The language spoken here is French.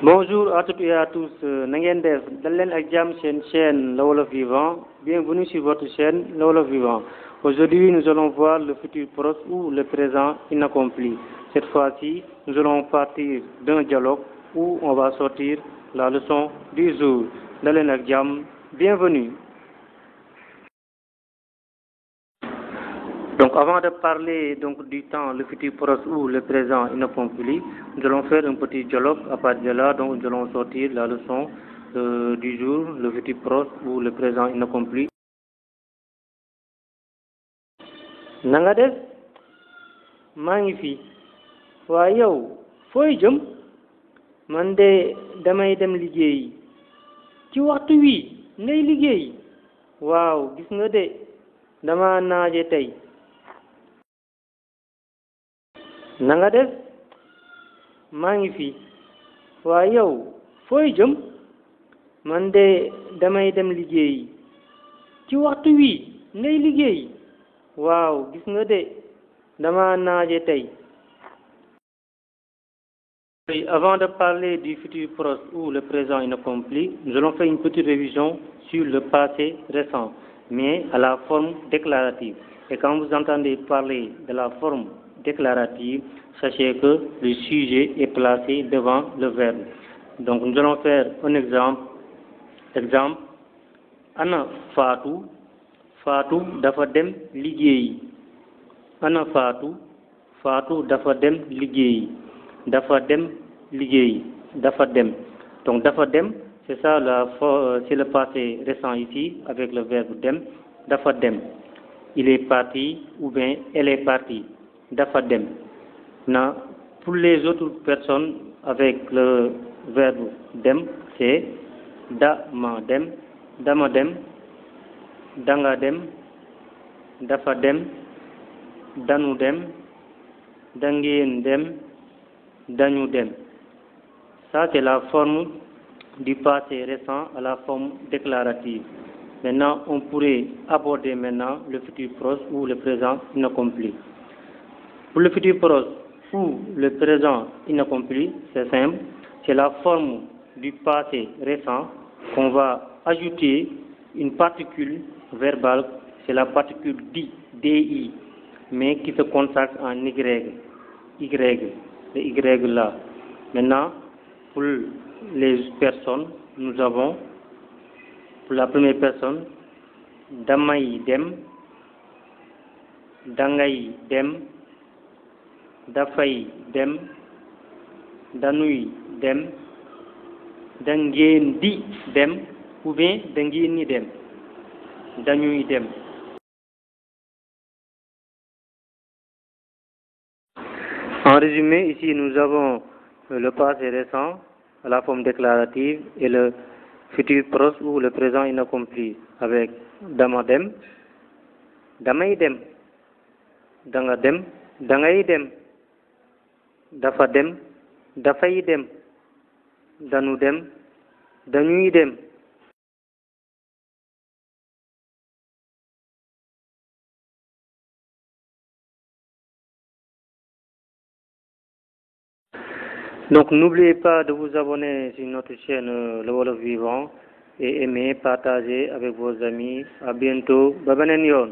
Bonjour à toutes et à tous. Nangendef, Dalen Akjam, chaîne Le Wolof Vivant. Bienvenue sur votre chaîne Le Wolof Vivant. Aujourd'hui, nous allons voir le futur proche ou le présent inaccompli. Cette fois-ci, nous allons partir d'un dialogue où on va sortir la leçon du jour. Dalen Akjam, bienvenue. Donc, avant de parler du temps, le futur proche ou le présent inaccompli, nous allons faire un petit dialogue. À partir de là, donc, nous allons sortir la leçon du jour, le futur proche ou le présent inaccompli. Nanga def maa ngi fi waa yow fooy jëm man de damay dem liggéey ci waxtu wi ngay liggéey waaw gis nga de dama naaje tey. Nanga def maa ngi fi waa yow fooy jëm man de damay dem liggéey ci waxtu wi ngay liggéey waaw gis nga de dama naaje tey. Avant de parler du futur proche ou le présent inaccompli, nous allons faire une petite révision sur le passé récent, mais à la forme déclarative. Et quand vous entendez parler de la forme déclarative, sachez que le sujet est placé devant le verbe. Donc nous allons faire un exemple. Exemple, Ana Fatou, Fatou dafa dem liggéey. Ana Fatou, Fatou dafa dem liggéey. Dafa dem liggéey. Dafa dem. Donc dafa dem, c'est ça c'est le passé récent ici avec le verbe dem. Dafa dem. Il est parti ou bien elle est partie. Dafa dem. Pour les autres personnes avec le verbe dem, c'est dama dem, dama dem, danga dem, dafa dem, danu dem, dangeen dem, dañu dem. Ça c'est la forme du passé récent à la forme déclarative. Maintenant, on pourrait aborder maintenant le futur proche ou le présent inaccompli. Pour le futur proche ou le présent inaccompli, c'est simple, c'est la forme du passé récent qu'on va ajouter une particule verbale, c'est la particule DI, mais qui se consacre en Y, le Y là. Maintenant, pour les personnes, nous avons, pour la première personne, damay dem, dangay dem, dafay dem, danuy dem, dangeen di dem ou bien dangeen ni dem, dañuy dem. En résumé, ici nous avons le passé récent à la forme déclarative et le futur proche ou le présent inaccompli avec dama dem, damay dem, danga dem, dangay dem, dafa dem, dafay dem, danu dem, dañuy dem. Donc n'oubliez pas de vous abonner sur notre chaîne Le Wolof Vivant et aimer, partager avec vos amis. À bientôt. Ba beneen yoon.